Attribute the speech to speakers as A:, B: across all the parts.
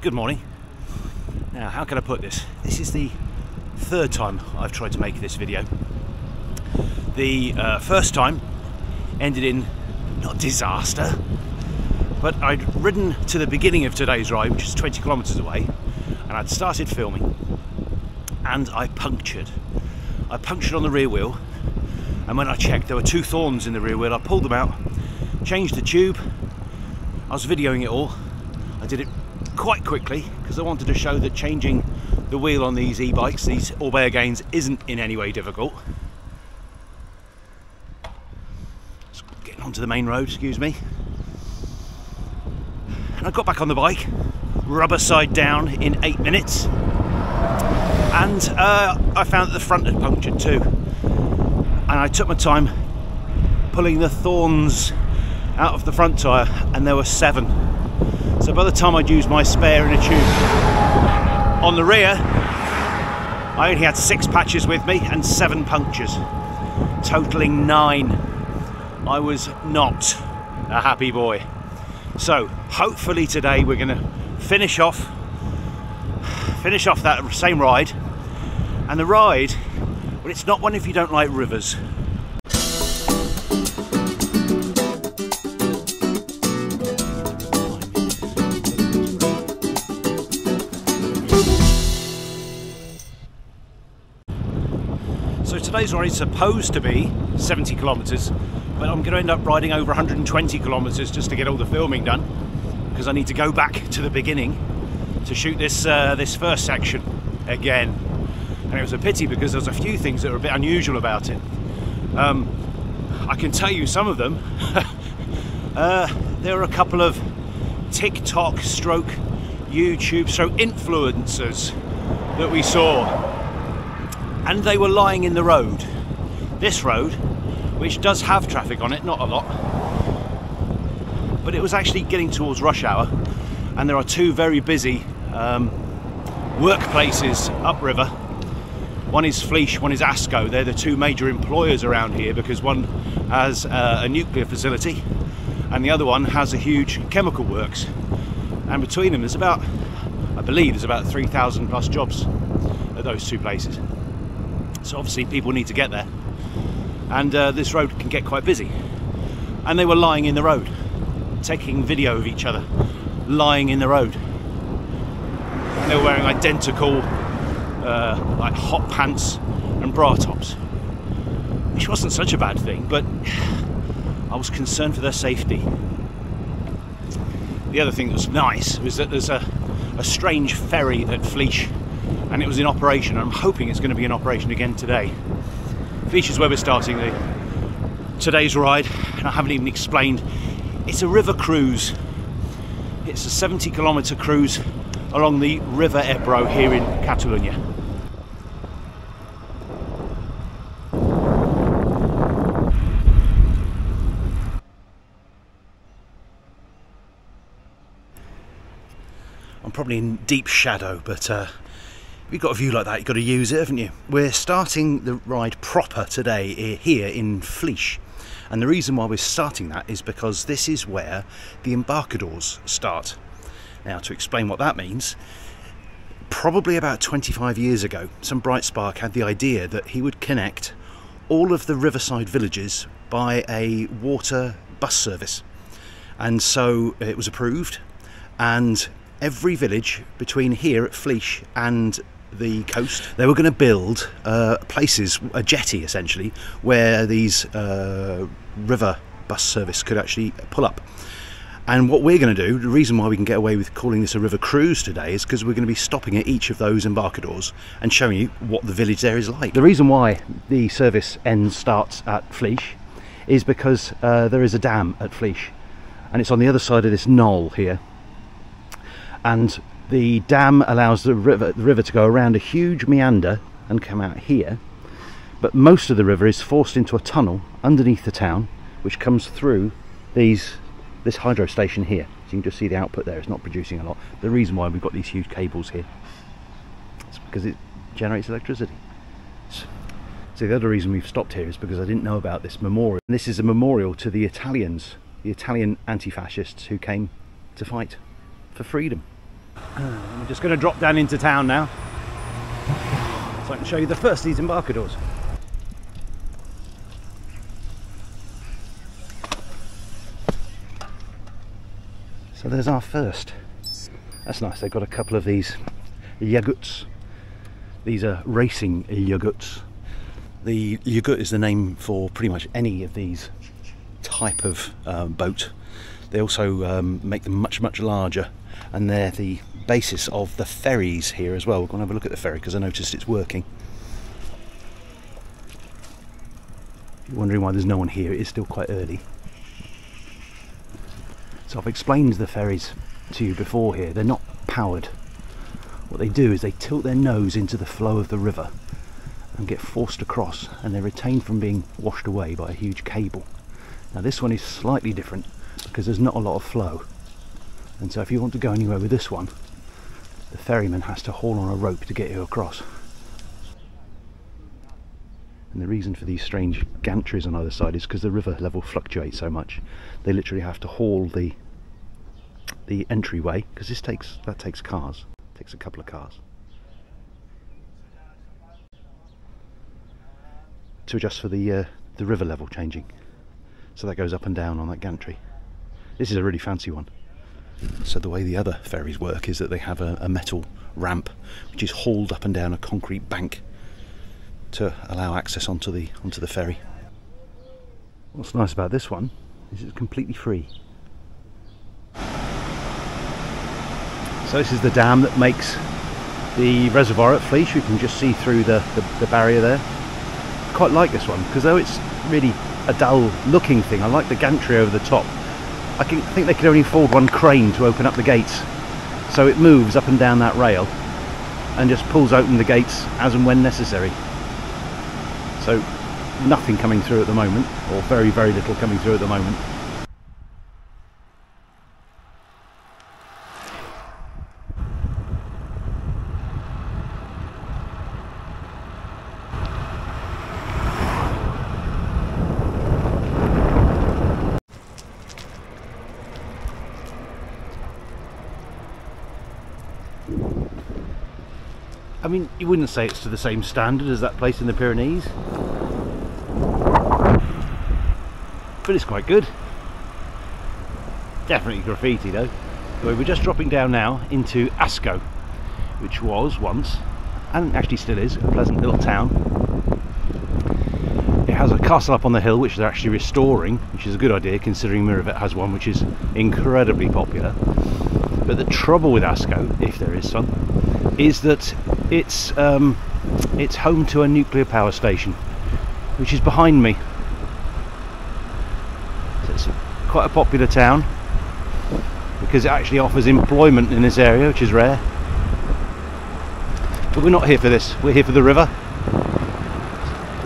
A: Good morning. Now, how can I put this? This is the third time I've tried to make this video. The first time ended in, not disaster, but I'd ridden to the beginning of today's ride, which is 20 kilometers away, and I'd started filming, and I punctured. I punctured on the rear wheel, and when I checked, there were two thorns in the rear wheel. I pulled them out, changed the tube. I was videoing it all. I did it quite quickly because I wanted to show that changing the wheel on these e-bikes, these Orbea Gains, isn't in any way difficult. Just getting onto the main road, excuse me. And I got back on the bike, rubber side down in 8 minutes, and I found that the front had punctured too. And I took my time pulling the thorns out of the front tyre, and there were 7. So by the time I'd used my spare in a tube on the rear, I only had 6 patches with me and 7 punctures, totaling 9. I was not a happy boy. So hopefully today we're going to finish off that same ride. And the ride, well, it's not one if you don't like rivers. So today's ride is supposed to be 70 kilometers, but I'm going to end up riding over 120 kilometers just to get all the filming done, because I need to go back to the beginning to shoot this this first section again. And it was a pity because there's a few things that are a bit unusual about it. I can tell you some of them. There are a couple of TikTok stroke YouTube stroke influencers that we saw, and they were lying in the road. This road, which does have traffic on it, not a lot, but it was actually getting towards rush hour, and there are 2 very busy workplaces upriver. One is Fleesh, one is Asco. They're the 2 major employers around here, because one has a nuclear facility and the other one has a huge chemical works, and between them there's about, I believe there's about 3,000 plus jobs at those 2 places. So obviously people need to get there, and this road can get quite busy. And they were lying in the road, taking video of each other, lying in the road. And they were wearing identical like hot pants and bra tops, which wasn't such a bad thing, but I was concerned for their safety. The other thing that was nice was that there's a strange ferry at Fleesh, and it was in operation. I'm hoping it's going to be in operation again today. Fleesh is where we're starting today's ride, and I haven't even explained. It's a river cruise. It's a 70-kilometer cruise along the River Ebro here in Catalunya. I'm probably in deep shadow, but if you've got a view like that, you've got to use it, haven't you? We're starting the ride proper today here in Fleesh, and the reason why we're starting that is because this is where the embarcadors start. Now, to explain what that means, probably about 25 years ago, some bright spark had the idea that he would connect all of the riverside villages by a water bus service, and so it was approved, and every village between here at Fleesh and the coast, they were going to build places, a jetty essentially, where these river bus service could actually pull up. And what we're going to do, the reason why we can get away with calling this a river cruise today, is because we're going to be stopping at each of those embarcadors and showing you what the village there is like. The reason why the service starts at Fleesh is because there is a dam at Fleesh, and it's on the other side of this knoll here. And the dam allows the river to go around a huge meander and come out here, but most of the river is forced into a tunnel underneath the town, which comes through this hydro station here. So you can just see the output there. It's not producing a lot. The reason why we've got these huge cables here is because it generates electricity. So the other reason we've stopped here is because I didn't know about this memorial. And this is a memorial to the Italians, the Italian anti-fascists who came to fight for freedom. I'm just going to drop down into town now so I can show you the first of these embarcadors. So there's our first. That's nice, they've got a couple of these yaguts. These are racing yaguts. The yagut is the name for pretty much any of these type of boat. They also make them much larger, and they're the basis of the ferries here as well. We're going to have a look at the ferry because I noticed it's working. If you're wondering why there's no one here, it is still quite early. So I've explained the ferries to you before here. They're not powered. What they do is they tilt their nose into the flow of the river and get forced across, and they're retained from being washed away by a huge cable. Now this one is slightly different because there's not a lot of flow, and so if you want to go anywhere with this one, the ferryman has to haul on a rope to get you across. And the reason for these strange gantries on either side is because the river level fluctuates so much. They literally have to haul the entryway, because that takes cars. It takes a couple of cars to adjust for the river level changing. So that goes up and down on that gantry. This is a really fancy one. So the way the other ferries work is that they have a metal ramp which is hauled up and down a concrete bank to allow access onto the ferry. What's nice about this one is it's completely free. So this is the dam that makes the reservoir at Fleece. You can just see through the barrier there. I quite like this one because though it's really a dull looking thing, I like the gantry over the top. I think they could only afford one crane to open up the gates, so it moves up and down that rail and just pulls open the gates as and when necessary. So nothing coming through at the moment, or very little coming through at the moment. I mean, you wouldn't say it's to the same standard as that place in the Pyrenees, but it's quite good. Definitely graffiti though. Anyway, we're just dropping down now into Ascot, which was once, and actually still is, a pleasant little town. It has a castle up on the hill which they're actually restoring, which is a good idea considering Miravet has one which is incredibly popular. But the trouble with Ascot, if there is some, is that it's home to a nuclear power station, which is behind me. So it's quite a popular town because it actually offers employment in this area, which is rare. But we're not here for this. We're here for the river,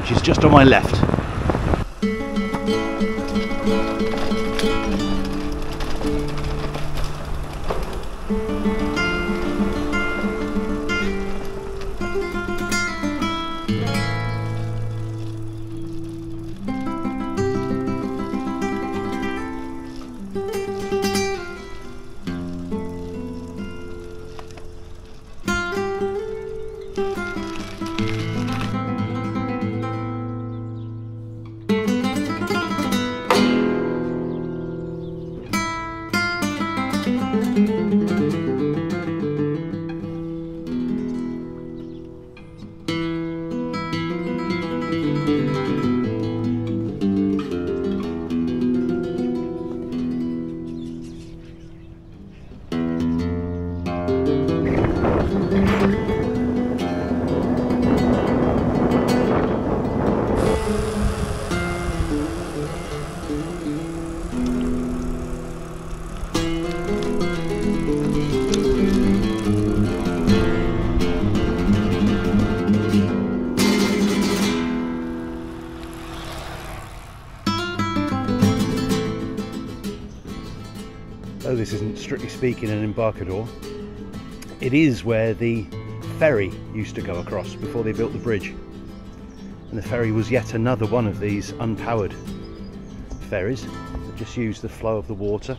A: which is just on my left. Though this isn't strictly speaking an embarcador, it is where the ferry used to go across before they built the bridge. And the ferry was yet another one of these unpowered ferries that just use the flow of the water.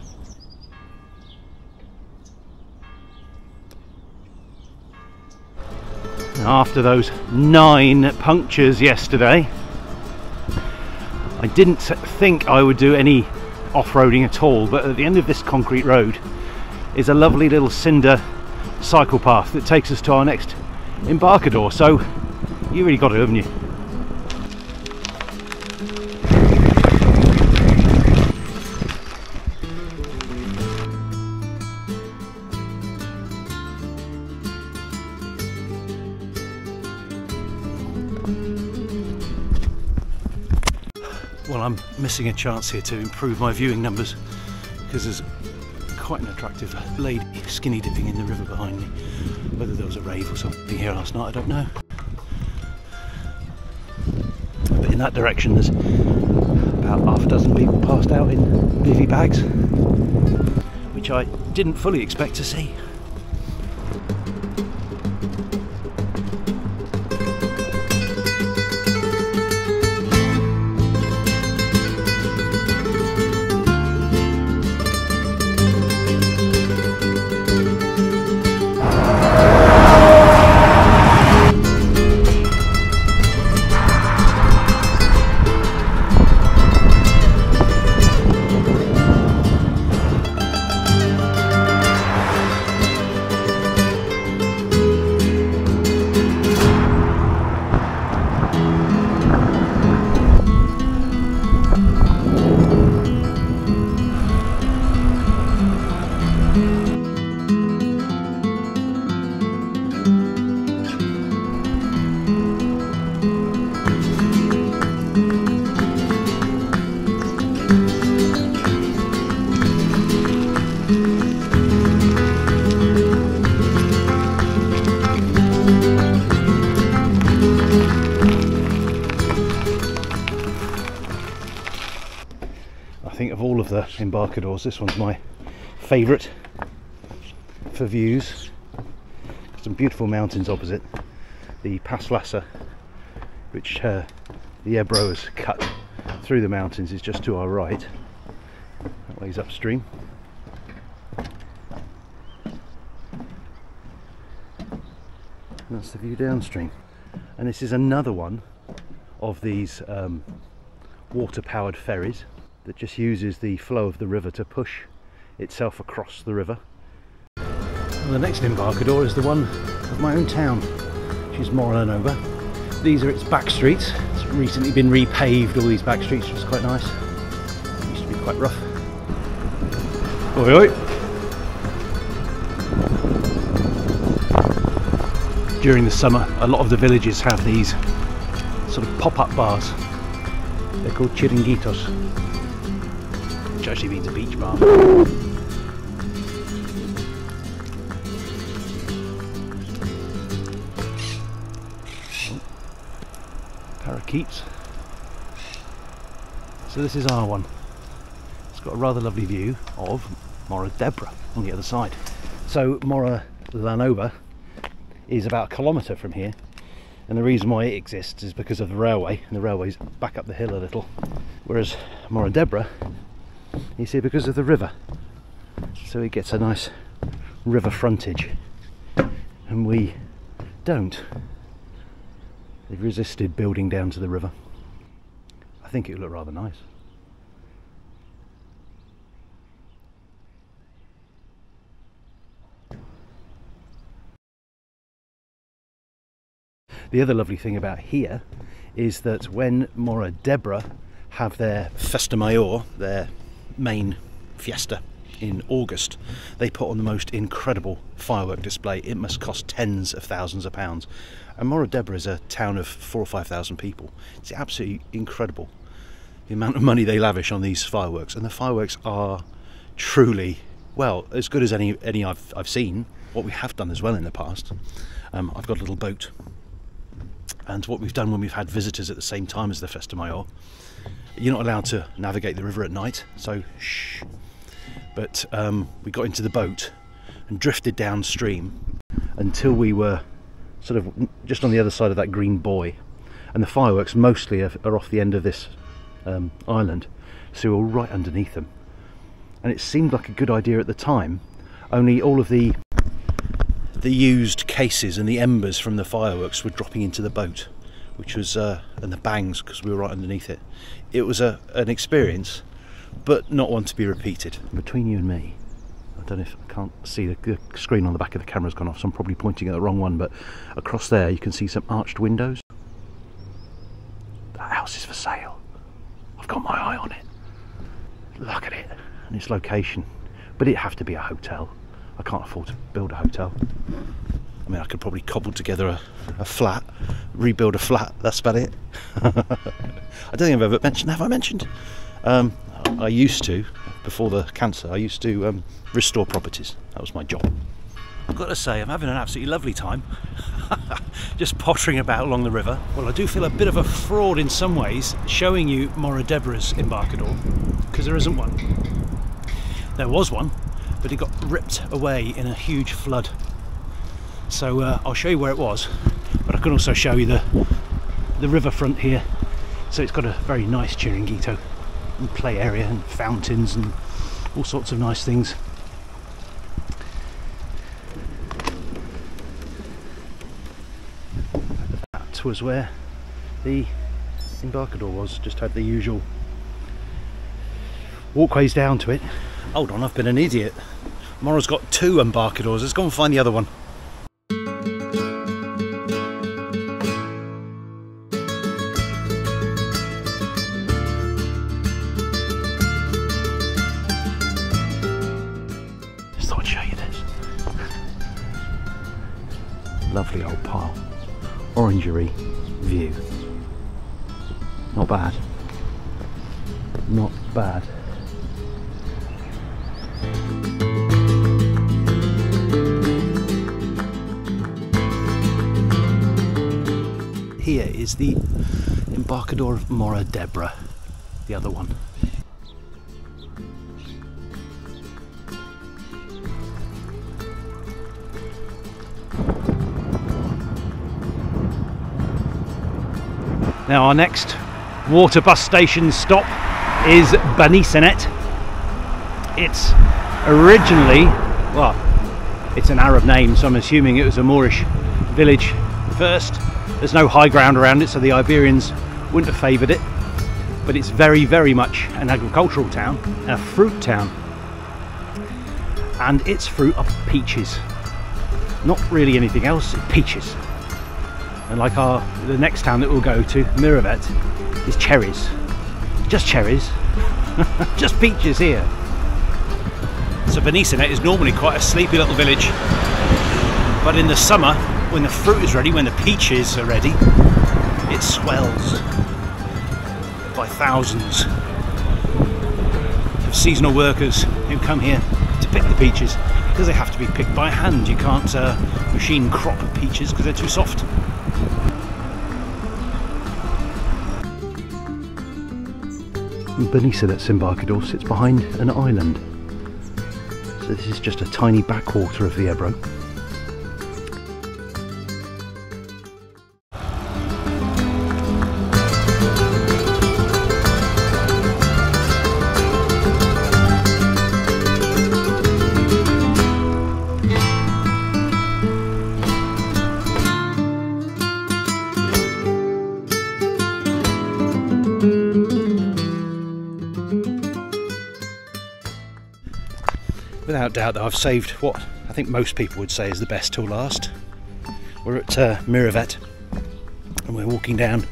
A: After those 9 punctures yesterday, I didn't think I would do any off-roading at all, but at the end of this concrete road is a lovely little cinder cycle path that takes us to our next embarcador, so you really got it, haven't you? Well, I'm missing a chance here to improve my viewing numbers because there's quite an attractive lady skinny dipping in the river behind me. Whether there was a rave or something here last night, I don't know. But in that direction there's about half a dozen people passed out in bivvy bags, which I didn't fully expect to see. I think of all of the embarcadors, this one's my favourite for views. Some beautiful mountains opposite. The Pass Lassa, which the Ebro has cut through the mountains, is just to our right. That way's upstream. And that's the view downstream. And this is another one of these water-powered ferries that just uses the flow of the river to push itself across the river. And the next embarcador is the one of my own town, which is Moranova. These are its back streets. It's recently been repaved, all these back streets, which is quite nice. It used to be quite rough. Oi oi! During the summer, a lot of the villages have these sort of pop-up bars. They're called chiringuitos, which actually means a beach bar. Parakeets. So this is our one. It's got a rather lovely view of Morra d'Ebro on the other side. So Morra Lanova is about a kilometre from here, and the reason why it exists is because of the railway, and the railway's back up the hill a little, whereas Morra d'Ebro, you see, because of the river, so it gets a nice river frontage, and we don't. They've resisted building down to the river. I think it would look rather nice. The other lovely thing about here is that when Morra d'Ebro have their Festa Mayor, their main fiesta in August, they put on the most incredible firework display. It must cost tens of thousands of pounds. And Morra d'Ebro is a town of 4,000 or 5,000 people. It's absolutely incredible the amount of money they lavish on these fireworks, and the fireworks are truly, well, as good as any I've seen. What we have done as well in the past, I've got a little boat, and what we've done when we've had visitors at the same time as the Festa Mayor, you're not allowed to navigate the river at night, so shh. But we got into the boat and drifted downstream until we were sort of just on the other side of that green buoy, and the fireworks mostly are off the end of this island, so we're right underneath them. And it seemed like a good idea at the time, only all of the the used cases and the embers from the fireworks were dropping into the boat, which was and the bangs, because we were right underneath it. It was an experience, but not one to be repeated. Between you and me, I don't know if I can't see the screen on the back of the camera's gone off, so I'm probably pointing at the wrong one, but across there you can see some arched windows. That house is for sale. I've got my eye on it. Look at it and its location. But it'd have to be a hotel. I can't afford to build a hotel. I mean, I could probably cobble together a flat, rebuild a flat, that's about it. I don't think I've ever mentioned, have I mentioned? I used to, before the cancer, I used to restore properties. That was my job. I've got to say, I'm having an absolutely lovely time. Just pottering about along the river. Well, I do feel a bit of a fraud in some ways, showing you Morro d'Ebra's embarcador, because there isn't one. There was one, but it got ripped away in a huge flood. So I'll show you where it was, but I can also show you the riverfront here. So it's got a very nice chiringuito and play area and fountains and all sorts of nice things. That was where the embarcador was, just had the usual walkways down to it. Hold on, I've been an idiot. Morro's got two embarcadors, let's go and find the other one. Just thought I'd show you this. Lovely old pile. Orangery view. Not bad. Not bad. Here is the embarcador of Morro d'Ebra, the other one. Now our next water bus station stop is Benissanet. It's originally, well, it's an Arab name, so I'm assuming it was a Moorish village first. There's no high ground around it, so the Iberians wouldn't have favoured it, but it's very, very much an agricultural town, a fruit town, and its fruit are peaches. Not really anything else, peaches. And like the next town that we'll go to, Miravet, is cherries. Just cherries. Just peaches here. So Benissanet is normally quite a sleepy little village, but in the summer, when the fruit is ready, when the peaches are ready, it swells by thousands of seasonal workers who come here to pick the peaches, because they have to be picked by hand. You can't machine crop peaches because they're too soft. Benissanet's embarcador sits behind an island, so this is just a tiny backwater of the Ebro. Without doubt, though, I've saved what I think most people would say is the best till last. We're at Miravet and we're walking down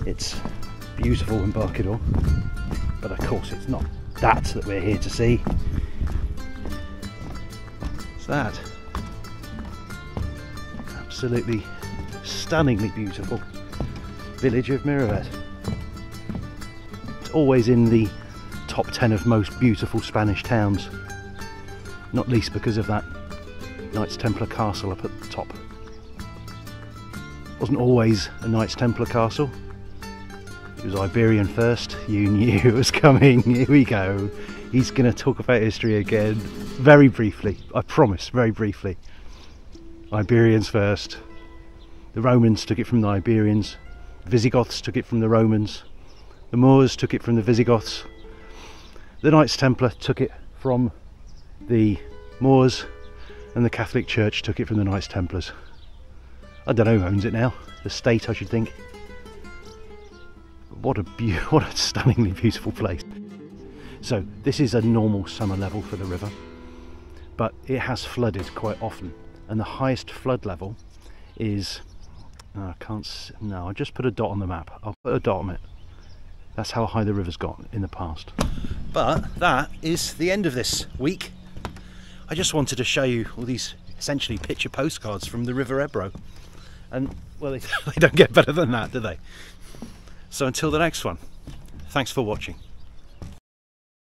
A: its beautiful embarcador, but of course it's not that we're here to see. It's that absolutely stunningly beautiful village of Miravet. It's always in the top 10 of most beautiful Spanish towns. Not least because of that Knights Templar castle up at the top. It wasn't always a Knights Templar castle. It was Iberian first. You knew it was coming. Here we go. He's going to talk about history again. Very briefly, I promise, very briefly. Iberians first. The Romans took it from the Iberians. The Visigoths took it from the Romans. The Moors took it from the Visigoths. The Knights Templar took it from the Moors, and the Catholic Church took it from the Knights Templars. I don't know who owns it now. The state, I should think. What a stunningly beautiful place. So this is a normal summer level for the river, but it has flooded quite often, and the highest flood level is, I just put a dot on the map. I'll put a dot on it. That's how high the river's got in the past. But that is the end of this week. I just wanted to show you all these essentially picture postcards from the River Ebro. And, well, they don't get better than that, do they? So until the next one, thanks for watching.